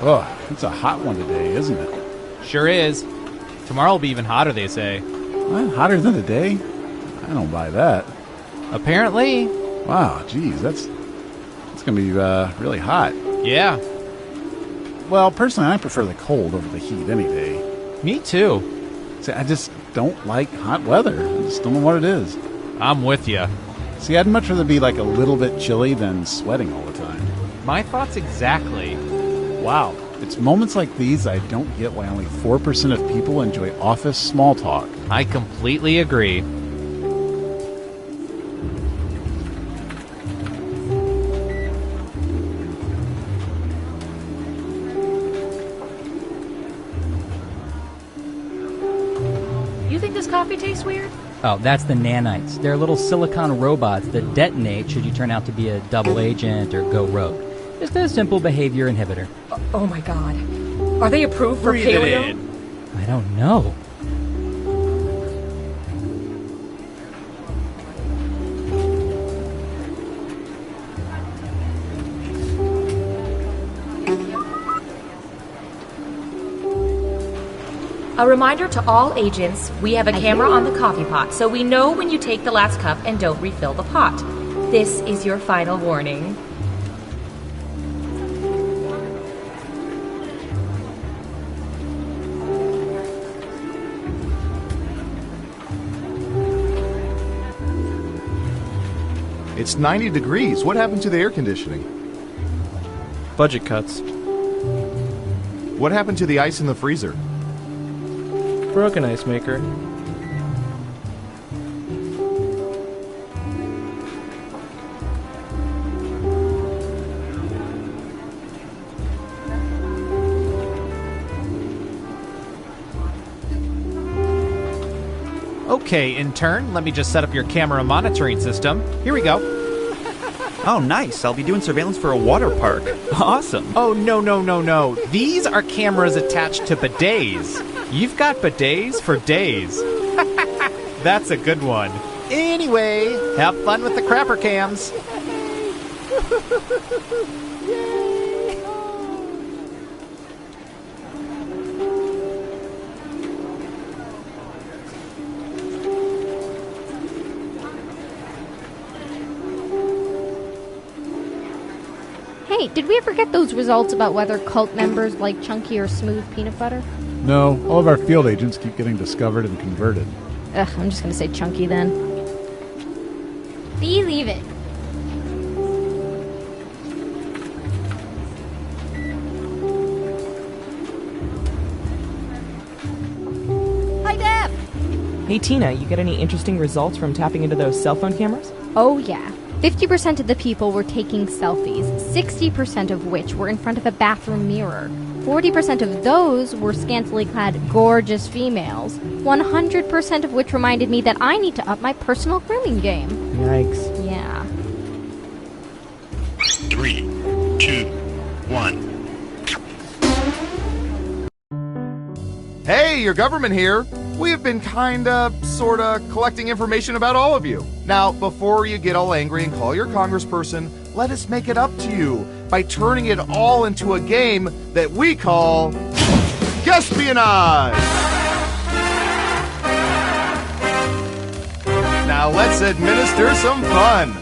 Oh, it's a hot one today, isn't it? Sure is. Tomorrow will be even hotter, they say. What? Hotter than today? I don't buy that. Apparently. Wow, geez, that's going to be really hot. Yeah. Well, personally, I prefer the cold over the heat any day. Me too. See, I just don't like hot weather. I just don't know what it is. I'm with you. See, I'd much rather be like a little bit chilly than sweating all the time. My thoughts exactly. Wow. It's moments like these I don't get why only 4% of people enjoy office small talk. I completely agree. You think this coffee tastes weird? Oh, that's the nanites. They're little silicon robots that detonate should you turn out to be a double agent or go rogue. Just a simple behavior inhibitor. Oh my god. Are they approved for Breathe paleo? it in. I don't know. A reminder to all agents, we have a camera on the coffee pot, so we know when you take the last cup and don't refill the pot. This is your final warning. It's 90 degrees. What happened to the air conditioning? Budget cuts. What happened to the ice in the freezer? Broken ice maker. Okay, intern, let me just set up your camera monitoring system. Here we go. Oh, nice. I'll be doing surveillance for a water park. Awesome. Oh, no. These are cameras attached to bidets. You've got bidets for days. That's a good one. Anyway, have fun with the crapper cams. Hey, did we ever get those results about whether cult members like chunky or smooth peanut butter? No, all of our field agents keep getting discovered and converted. Ugh, I'm just gonna say chunky then. Believe it. Hi, Deb! Hey Tina, you get any interesting results from tapping into those cell phone cameras? Oh yeah. 50% of the people were taking selfies, 60% of which were in front of a bathroom mirror. 40% of those were scantily clad, gorgeous females. 100% of which reminded me that I need to up my personal grooming game. Yikes. Yeah. 3, 2, 1. Hey, your government here. We have been sorta collecting information about all of you. Now, before you get all angry and call your congressperson, let us make it up to you by turning it all into a game that we call Guespionage! Now let's administer some fun.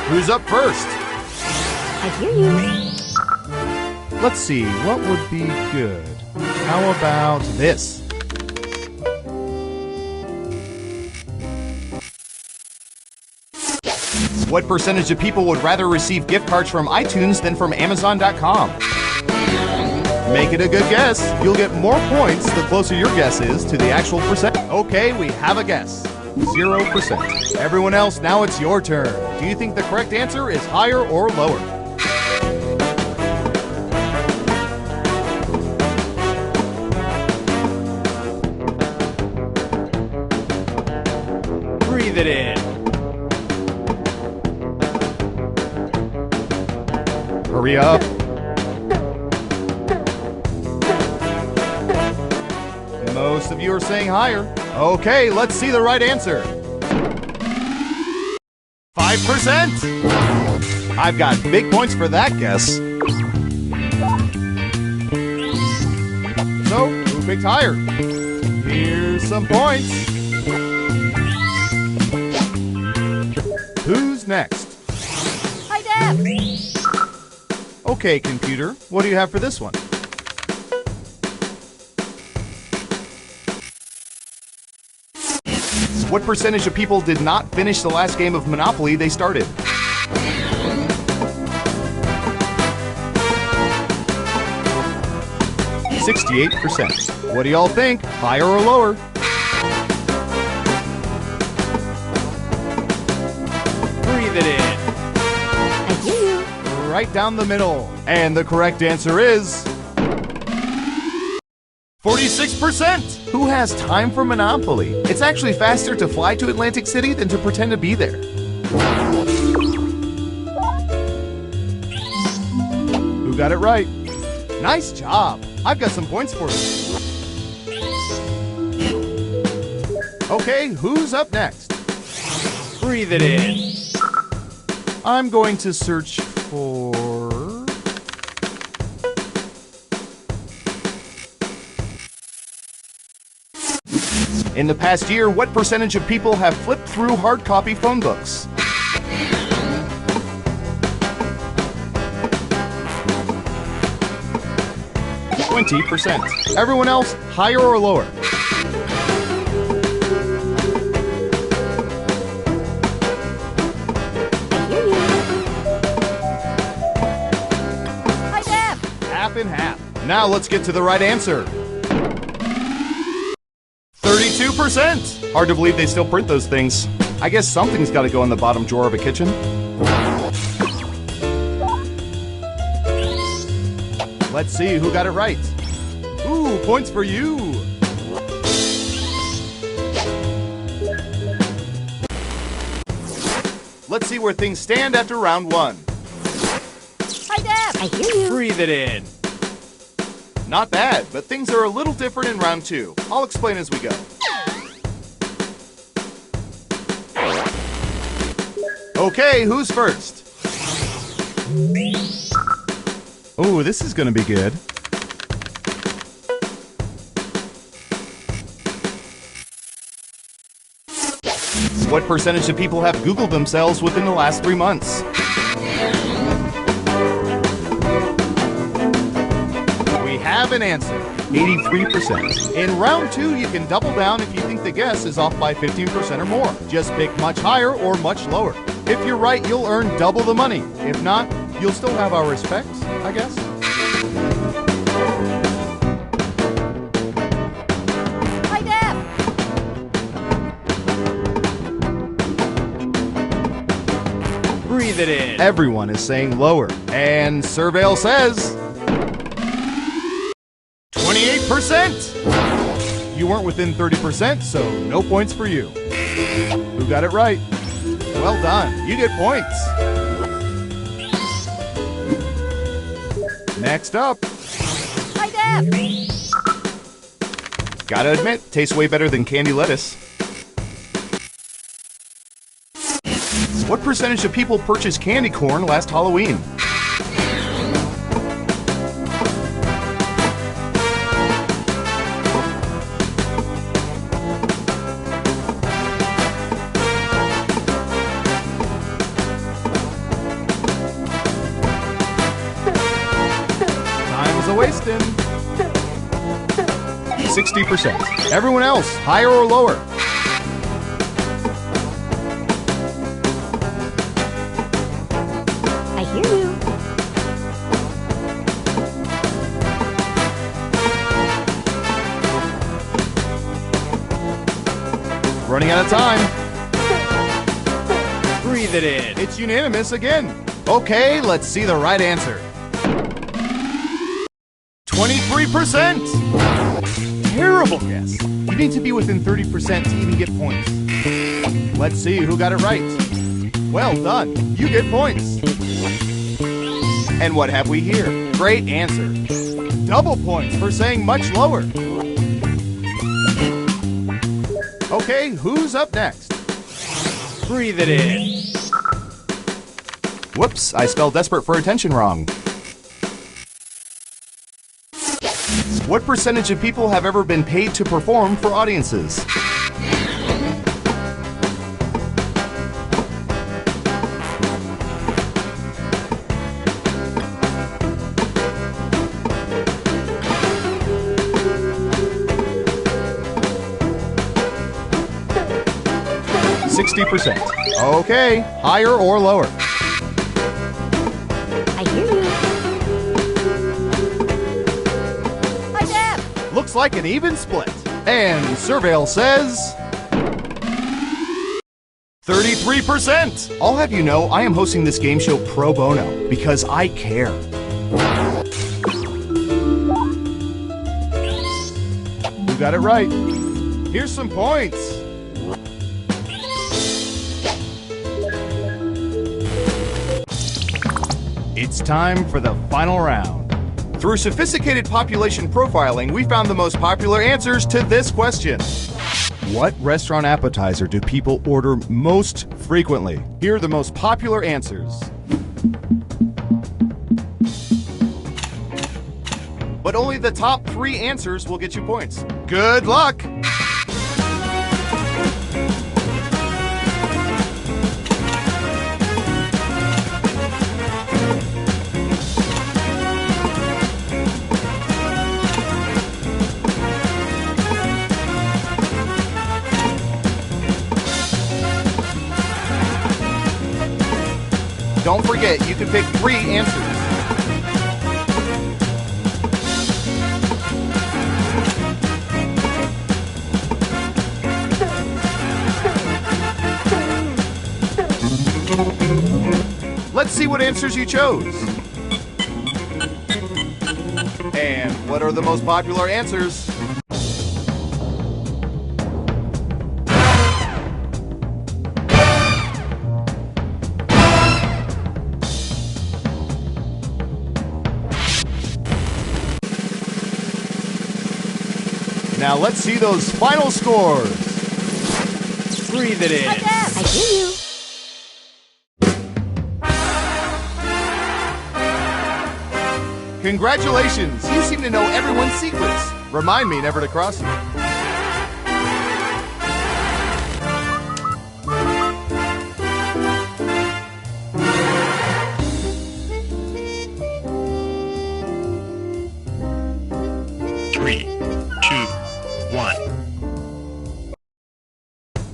Who's up first? I hear you. Let's see, what would be good? How about this? What percentage of people would rather receive gift cards from iTunes than from Amazon.com? Make it a good guess. You'll get more points the closer your guess is to the actual percent. Okay, we have a guess. 0%. Everyone else, now it's your turn. Do you think the correct answer is higher or lower? Breathe it in. Hurry up. Most of you are saying higher. Okay, let's see the right answer. 5%. I've got big points for that guess. Perfect hire. Here's some points. Who's next? Hi, Deb. Okay, computer, what do you have for this one? What percentage of people did not finish the last game of Monopoly they started? %. What do y'all think? Higher or lower? Breathe it in. I hear you. Right down the middle. And the correct answer is 46%. Who has time for Monopoly? It's actually faster to fly to Atlantic City than to pretend to be there. Who got it right? Nice job. I've got some points for you. Okay, who's up next? Breathe it in. I'm going to search for... In the past year, what percentage of people have flipped through hard copy phone books? %. Everyone else, higher or lower? Hi, Deb. Half and half. Now let's get to the right answer. 32%. Hard to believe they still print those things. I guess something's got to go in the bottom drawer of a kitchen. Let's see who got it right. Ooh, points for you. Let's see where things stand after round one. Hi, Deb. I hear you. Breathe it in. Not bad, but things are a little different in round two. I'll explain as we go. Okay, who's first? Ooh, this is gonna be good. What percentage of people have Googled themselves within the last 3 months? We have an answer, 83%. In round two, you can double down if you think the guess is off by 15% or more. Just pick much higher or much lower. If you're right, you'll earn double the money. If not, you'll still have our respects, I guess. Hi, Deb. Breathe it in. Everyone is saying lower. And Surveil says 28%. You weren't within 30%, so no points for you. Who got it right? Well done. You get points. Next up. Hi, Deb. Gotta admit, tastes way better than candy lettuce. What percentage of people purchased candy corn last Halloween? Time's a-wasting. 60%. Everyone else, higher or lower? I hear you. Running out of time. Breathe it in. It's unanimous again. Okay, let's see the right answer. 23%. Terrible guess. You need to be within 30% to even get points. Let's see who got it right. Well done. You get points. And what have we here? Great answer. Double points for saying much lower. Okay, who's up next? Breathe it in. Whoops, I spelled desperate for attention wrong. What percentage of people have ever been paid to perform for audiences? %. Okay, higher or lower? I hear you. Hi, Dad. Looks like an even split. And Surveil says 33%. I'll have you know I am hosting this game show pro bono because I care. You got it right. Here's some points. It's time for the final round. Through sophisticated population profiling, we found the most popular answers to this question. What restaurant appetizer do people order most frequently? Here are the most popular answers. But only the top 3 answers will get you points. Good luck! Don't forget, you can pick 3 answers. Let's see what answers you chose. And what are the most popular answers? Now let's see those final scores. Breathe it in. I hear you. Congratulations! You seem to know everyone's secrets. Remind me never to cross you.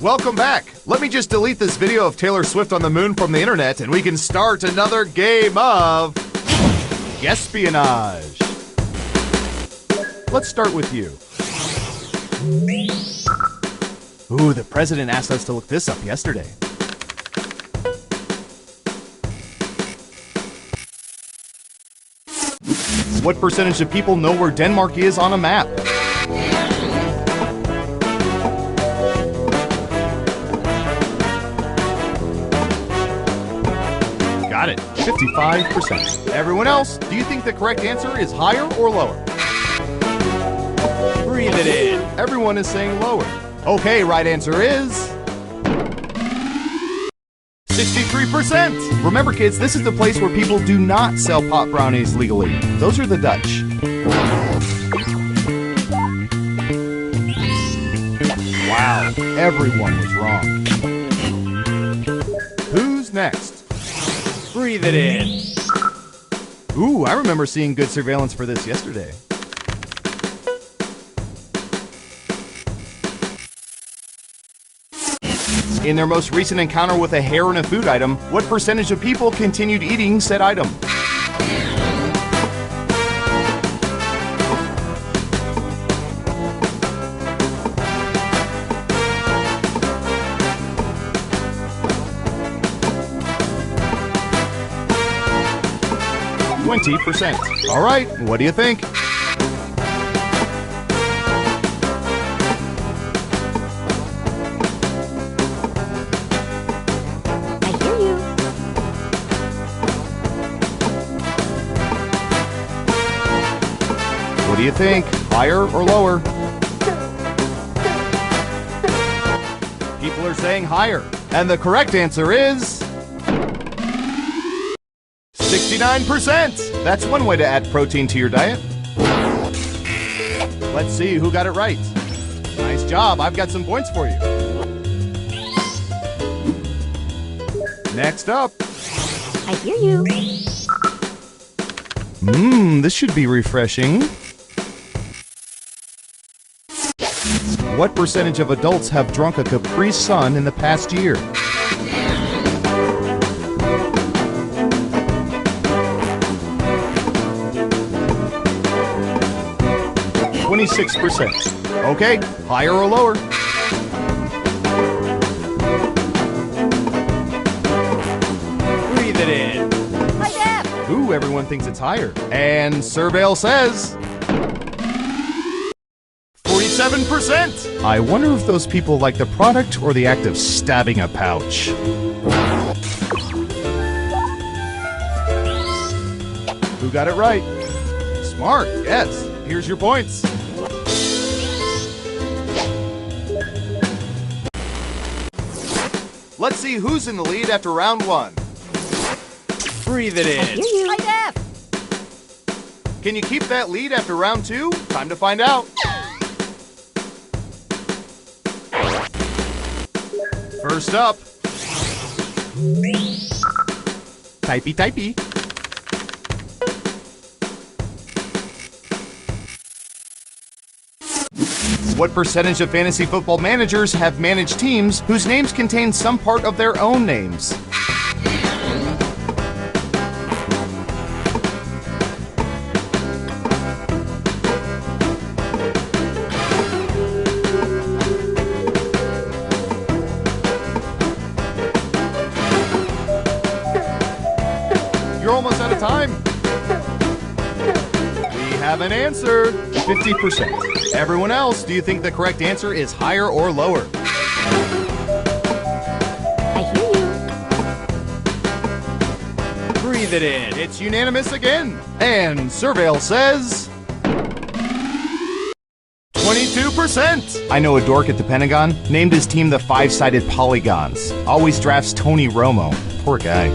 Welcome back. Let me just delete this video of Taylor Swift on the moon from the internet and we can start another game of Espionage. Let's start with you. Ooh, the president asked us to look this up yesterday. What percentage of people know where Denmark is on a map? Got it, 55%. Everyone else, do you think the correct answer is higher or lower? Breathe it in. Everyone is saying lower. Okay, right answer is 63%. Remember, kids, this is the place where people do not sell pot brownies legally. Those are the Dutch. Wow, everyone was wrong. Who's next? Breathe it in. Ooh, I remember seeing good surveillance for this yesterday. In their most recent encounter with a hair in a food item, what percentage of people continued eating said item? %. All right, what do you think? I hear you. What do you think? Higher or lower? People are saying higher. And the correct answer is 69%. That's one way to add protein to your diet. Let's see who got it right. Nice job. I've got some points for you. Next up. I hear you. This should be refreshing. What percentage of adults have drunk a Capri Sun in the past year? %. Okay, higher or lower? Breathe it in. Ooh, everyone thinks it's higher. And Surveil says 47%. I wonder if those people like the product or the act of stabbing a pouch. Who got it right? Smart, yes. Here's your points. Let's see who's in the lead after round one. Breathe it in. Can you keep that lead after round two? Time to find out. First up. Typey. What percentage of fantasy football managers have managed teams whose names contain some part of their own names? You're almost out of time. We have an answer. 50%. Everyone else, do you think the correct answer is higher or lower? I hear you. Breathe it in. It's unanimous again. And Surveil says 22%. I know a dork at the Pentagon named his team the Five-Sided Polygons. Always drafts Tony Romo. Poor guy.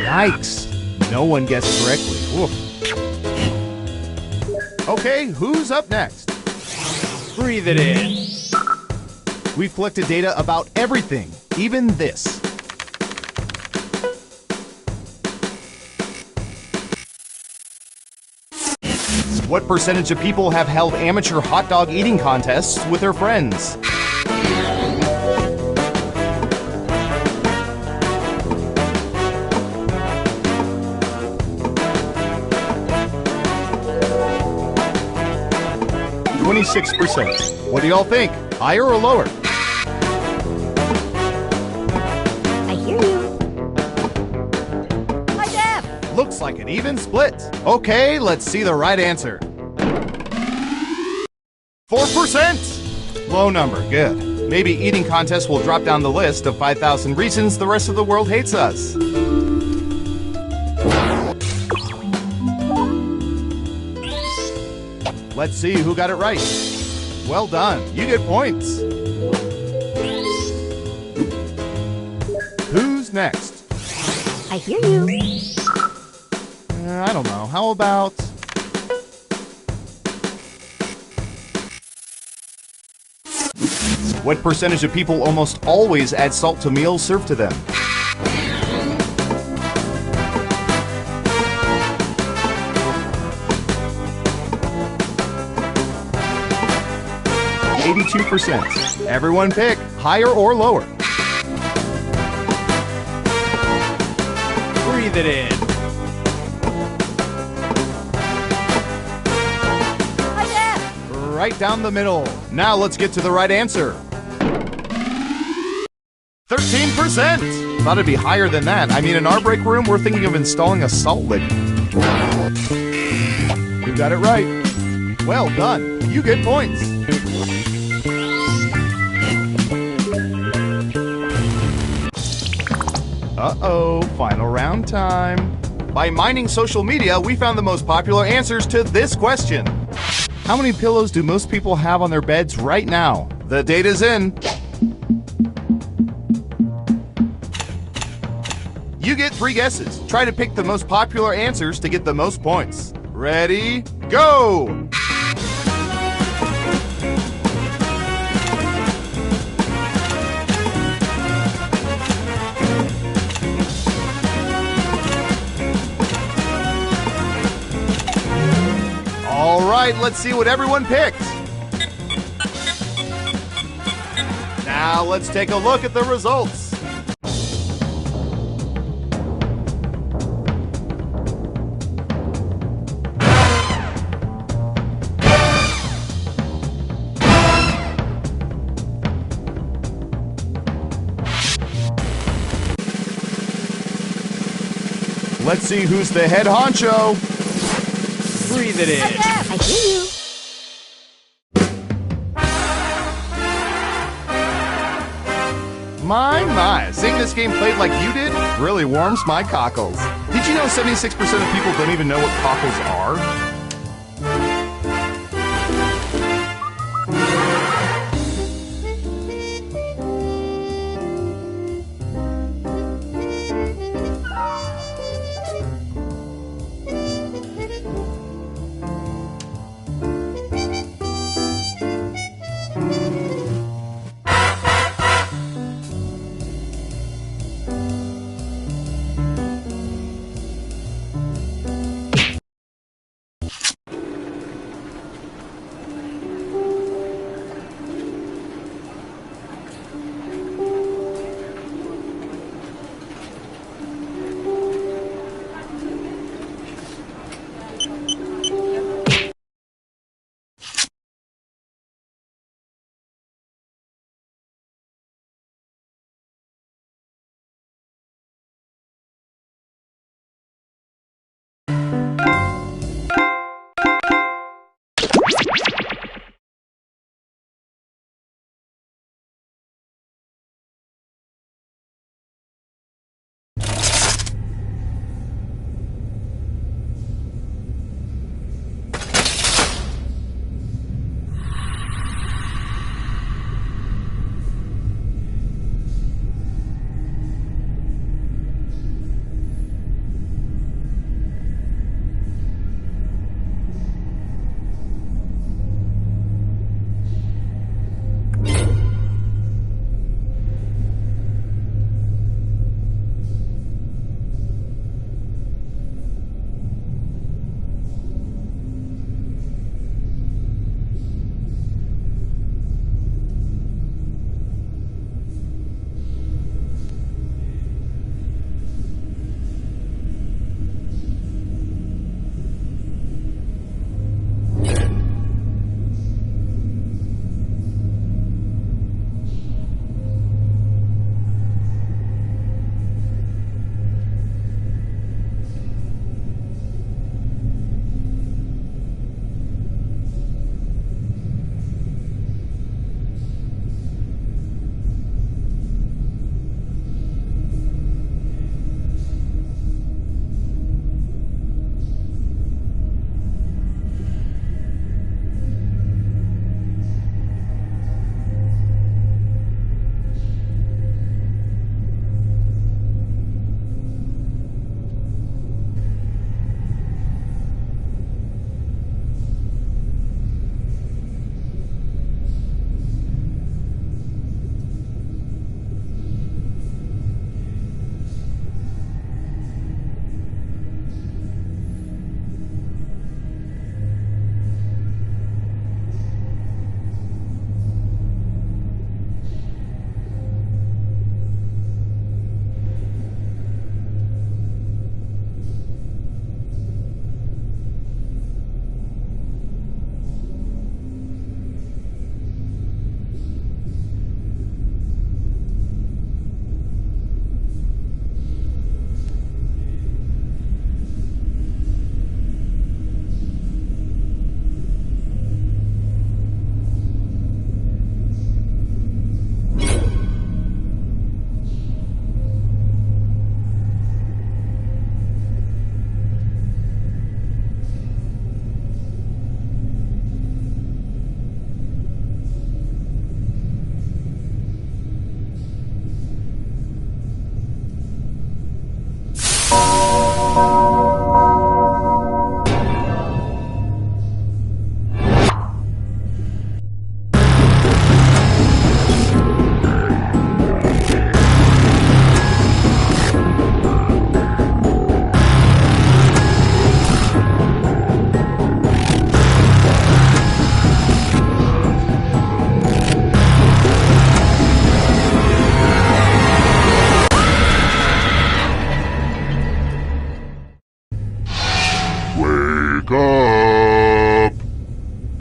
Yikes. No one guessed correctly. Oof. Okay, who's up next? Breathe it in. We've collected data about everything, even this. What percentage of people have held amateur hot dog eating contests with their friends? %. What do y'all think? Higher or lower? I hear you. Looks like an even split. Okay, let's see the right answer. 4%. Low number, good. Maybe eating contests will drop down the list of 5,000 reasons the rest of the world hates us. Let's see who got it right. Well done. You get points. Who's next? I hear you. I don't know. How about... What percentage of people almost always add salt to meals served to them? %. Everyone pick higher or lower. Breathe it in. Right down the middle. Now let's get to the right answer. 13%. Thought it'd be higher than that. I mean, in our break room, we're thinking of installing a salt lick. You got it right. Well done. You get points. Uh-oh, final round time. By mining social media, we found the most popular answers to this question. How many pillows do most people have on their beds right now? The data's in. You get 3 guesses. Try to pick the most popular answers to get the most points. Ready, go! All right, let's see what everyone picked. Now let's take a look at the results. Let's see who's the head honcho. Breathe it in. I hear you. My, seeing this game played like you did really warms my cockles. Did you know 76% of people don't even know what cockles are?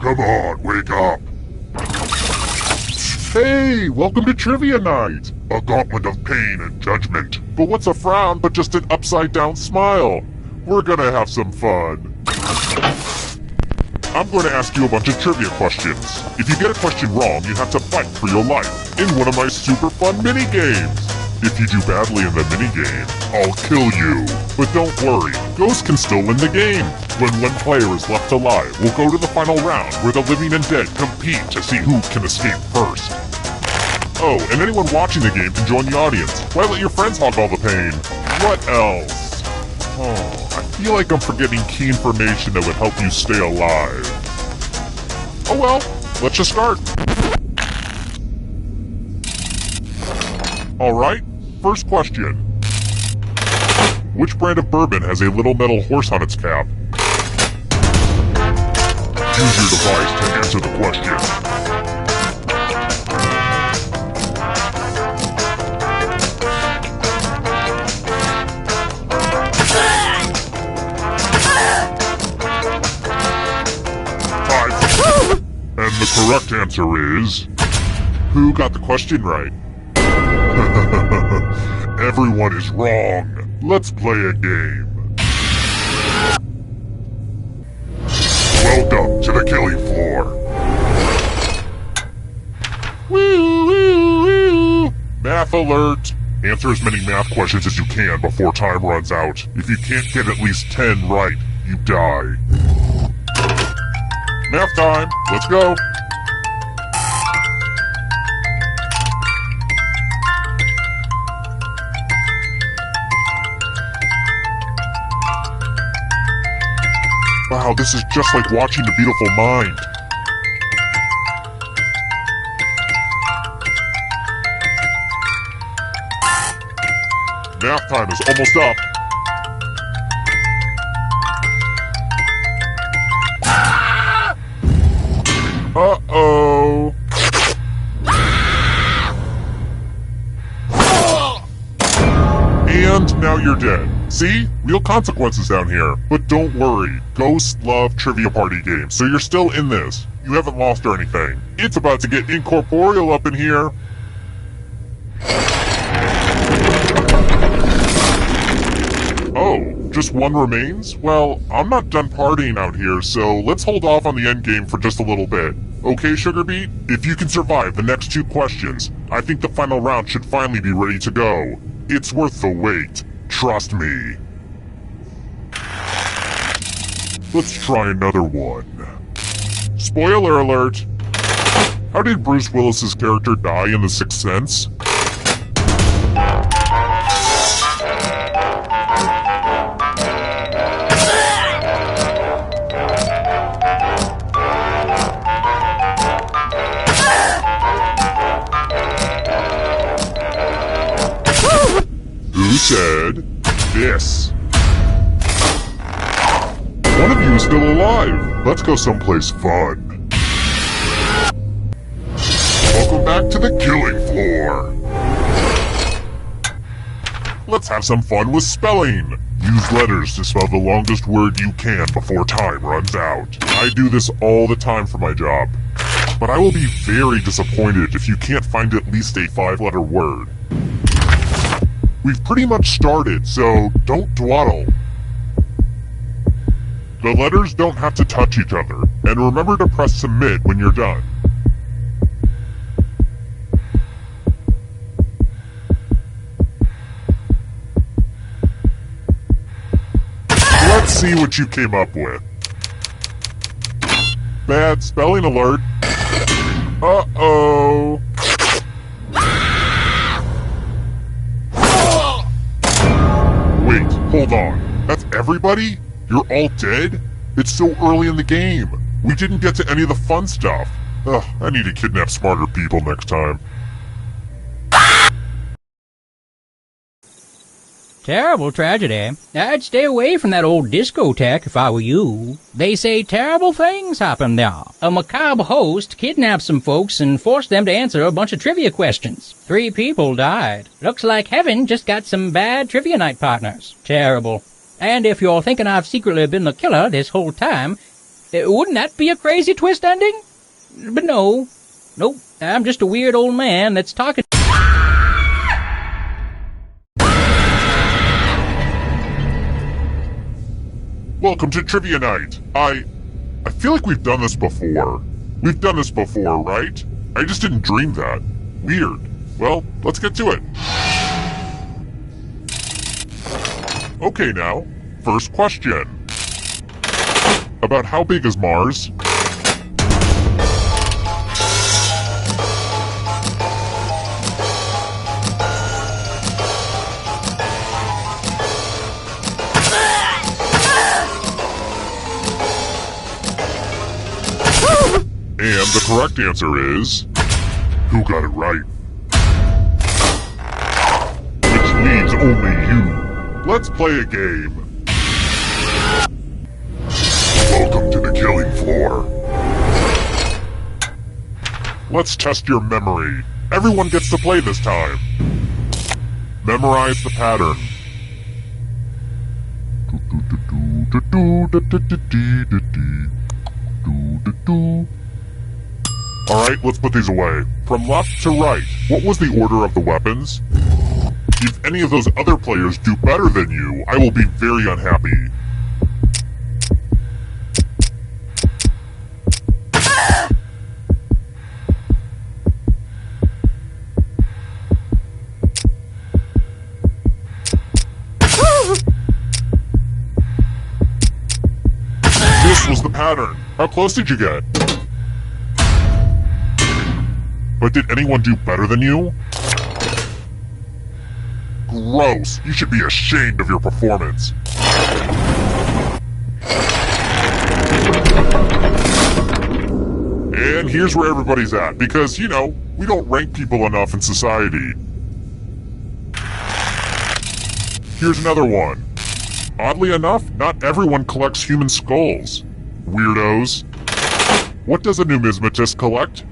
Come on, wake up. Hey, welcome to Trivia Night. A gauntlet of pain and judgment. But what's a frown but just an upside-down smile? We're gonna have some fun. I'm going to ask you a bunch of trivia questions. If you get a question wrong, you have to fight for your life in one of my super fun mini-games. If you do badly in the minigame, I'll kill you. But don't worry, ghosts can still win the game. When one player is left alive, we'll go to the final round where the living and dead compete to see who can escape first. Oh, and anyone watching the game can join the audience. Why let your friends hog all the pain? What else? Oh, I feel like I'm forgetting key information that would help you stay alive. Oh well, let's just start. Alright, first question. Which brand of bourbon has a little metal horse on its cap? Use your device to answer the question. And the correct answer is... Who got the question right? Everyone is wrong. Let's play a game. Welcome to the killing floor. Woo, woo, woo. Math alert. Answer as many math questions as you can before time runs out. If you can't get at least 10 right, you die. Math time. Let's go. Wow, this is just like watching The Beautiful Mind. Math time is almost up. Uh-oh. And now you're dead. See? Real consequences down here. But don't worry. Ghosts love trivia party games, so you're still in this. You haven't lost or anything. It's about to get incorporeal up in here. Oh, just one remains? Well, I'm not done partying out here, so let's hold off on the endgame for just a little bit. Okay, Sugarbeat? If you can survive the next 2 questions, I think the final round should finally be ready to go. It's worth the wait. Trust me. Let's try another one. Spoiler alert! How did Bruce Willis's character die in The Sixth Sense? Who said this? One of you is still alive. Let's go someplace fun. Welcome back to the killing floor. Let's have some fun with spelling. Use letters to spell the longest word you can before time runs out. I do this all the time for my job. But I will be very disappointed if you can't find at least a 5-letter word. We've pretty much started, so don't dawdle. The letters don't have to touch each other, and remember to press submit when you're done. Let's see what you came up with. Bad spelling alert. Uh-oh. Wait, hold on. That's everybody? You're all dead? It's so early in the game. We didn't get to any of the fun stuff. Ugh, I need to kidnap smarter people next time. Terrible tragedy. I'd stay away from that old discotheque if I were you. They say terrible things happen there. A macabre host kidnapped some folks and forced them to answer a bunch of trivia questions. 3 people died. Looks like heaven just got some bad trivia night partners. Terrible. And if you're thinking I've secretly been the killer this whole time, Wouldn't that be a crazy twist ending? But no. Nope. I'm just a weird old man that's talking. Welcome to Trivia Night. I feel like we've done this before. We've done this before, right? I just didn't dream that. Weird. Well, let's get to it. Okay now, first question. About how big is Mars? And the correct answer is... Who got it right? Which means only you. Let's play a game. Welcome to the killing floor. Let's test your memory. Everyone gets to play this time. Memorize the pattern. Alright, let's put these away. From left to right, what was the order of the weapons? If any of those other players do better than you, I will be very unhappy. This was the pattern. How close did you get? But did anyone do better than you? Gross! You should be ashamed of your performance. And here's where everybody's at, because, you know, we don't rank people enough in society. Here's another one. Oddly enough, not everyone collects human skulls. Weirdos. What does a numismatist collect?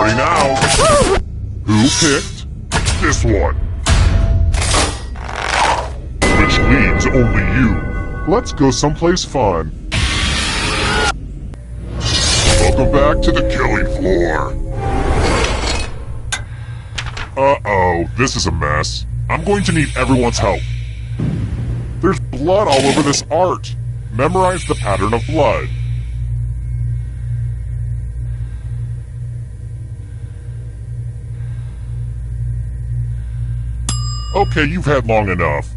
Now, who picked this one? Which leaves only you. Let's go someplace fun. Welcome back to the killing floor. Uh-oh, this is a mess. I'm going to need everyone's help. There's blood all over this art. Memorize the pattern of blood. Okay, you've had long enough.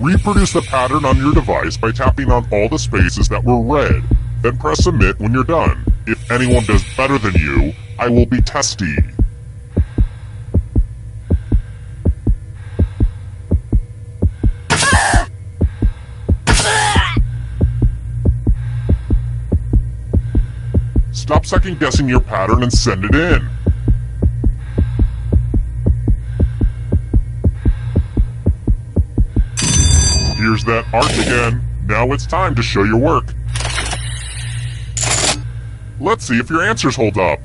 Reproduce the pattern on your device by tapping on all the spaces that were red. Then press submit when you're done. If anyone does better than you, I will be testy. Stop second guessing your pattern and send it in. Here's that art again. Now it's time to show your work. Let's see if your answers hold up.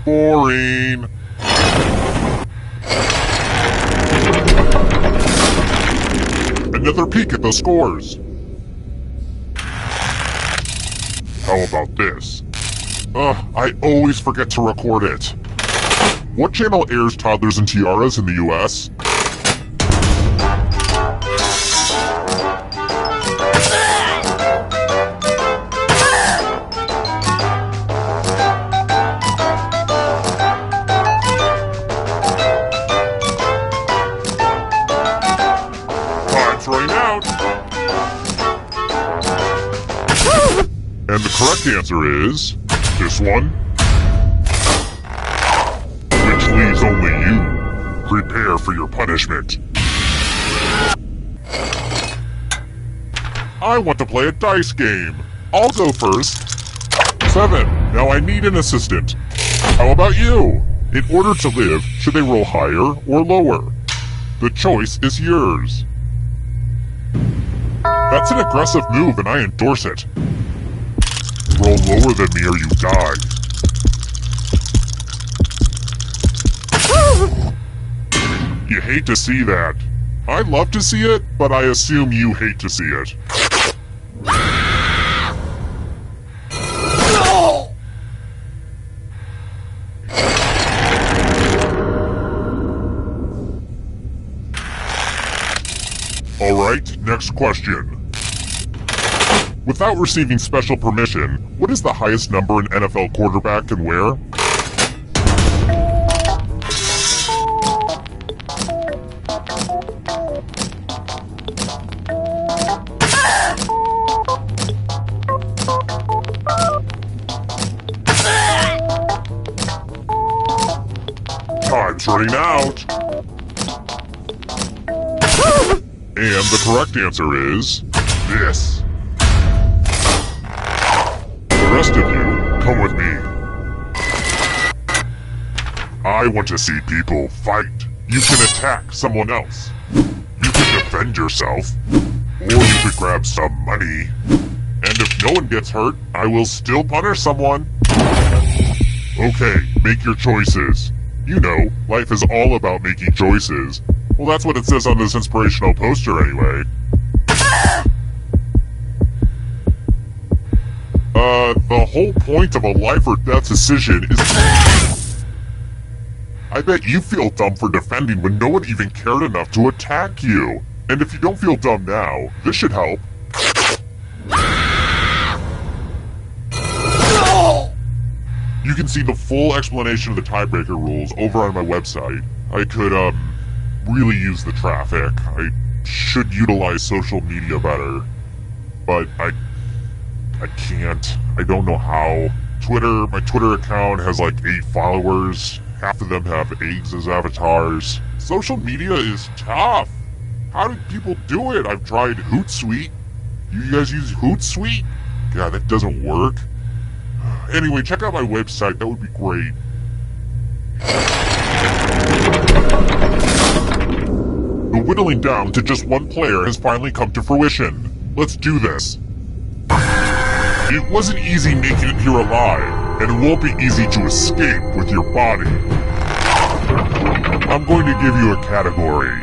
Boring. Another peek at the scores. How about this? I always forget to record it. What channel airs Toddlers and Tiaras in the US? And the correct answer is... this one. Which leaves only you. Prepare for your punishment. I want to play a dice game. I'll go first. 7. Now I need an assistant. How about you? In order to live, should they roll higher or lower? The choice is yours. That's an aggressive move, and I endorse it. Roll lower than me or you die. You hate to see that. I love to see it, but I assume you hate to see it. Alright, next question. Without receiving special permission, what is the highest number an NFL quarterback can wear? Time's running out. And the correct answer is this. The rest of you, come with me. I want to see people fight. You can attack someone else. You can defend yourself. Or you could grab some money. And if no one gets hurt, I will still punish someone. Okay, make your choices. You know, life is all about making choices. Well, that's what it says on this inspirational poster anyway. The whole point of a life or death decision is... I bet you feel dumb for defending when no one even cared enough to attack you. And if you don't feel dumb now, this should help. You can see the full explanation of the tiebreaker rules over on my website. I could, really use the traffic. I should utilize social media better. But I can't. I don't know how. My Twitter account has like 8 followers. Half of them have eggs as avatars. Social media is tough. How do people do it? I've tried Hootsuite. You guys use Hootsuite? God, that doesn't work. Anyway, check out my website. That would be great. The whittling down to just one player has finally come to fruition. Let's do this. It wasn't easy making it here alive, and it won't be easy to escape with your body. I'm going to give you a category.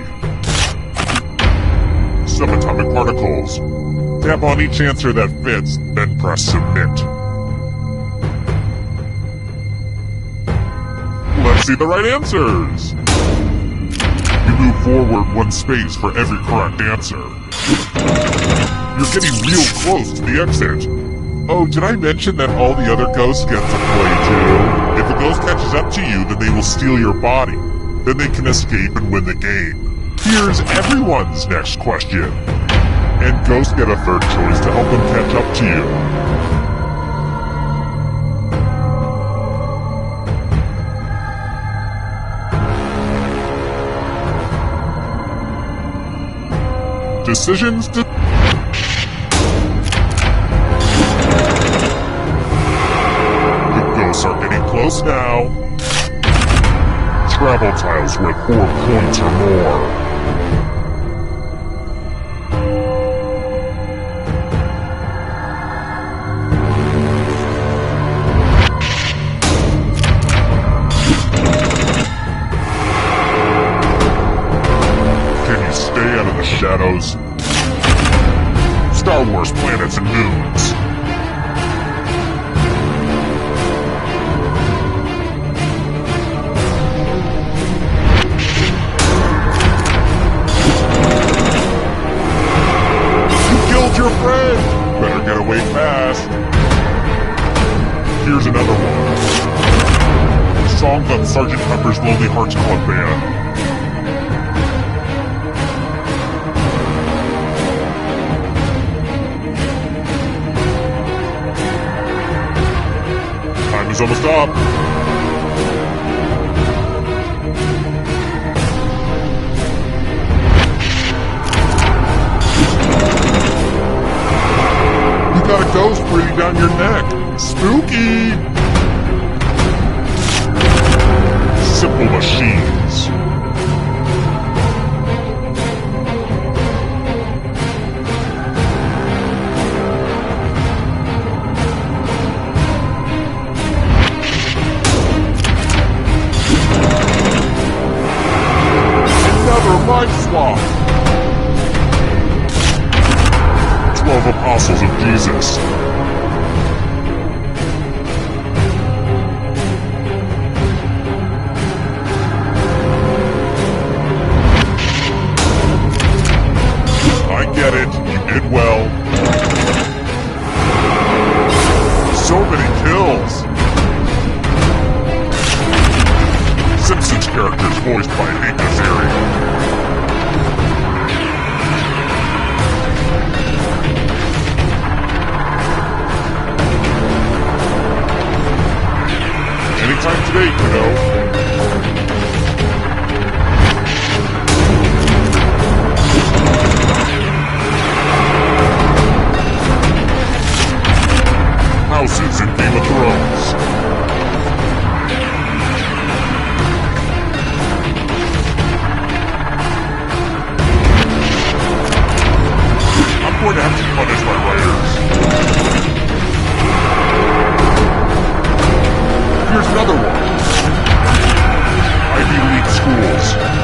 Subatomic particles. Tap on each answer that fits, then press submit. Let's see the right answers! You move forward 1 space for every correct answer. You're getting real close to the exit. Oh, did I mention that all the other ghosts get to play too? If a ghost catches up to you, then they will steal your body. Then they can escape and win the game. Here's everyone's next question. And ghosts get a third choice to help them catch up to you. Decisions to... The ghosts are getting close now. Travel tiles worth 4 points or more. Can you stay out of the shadows? Star Wars planets and moons. You killed your friend! Better get away fast. Here's another one. Songs on Sgt. Pepper's Lonely Hearts Club Band. Time is almost up. You got a ghost breathing down your neck. Spooky! Simple machines. 12 apostles of Jesus. I get it, you did well. So many kills! Simpsons characters voiced by Hank Azaria. Anytime today, kiddo. Houses in Game of Thrones. I'm going to have to punish my writers. Here's another one. Ivy League schools.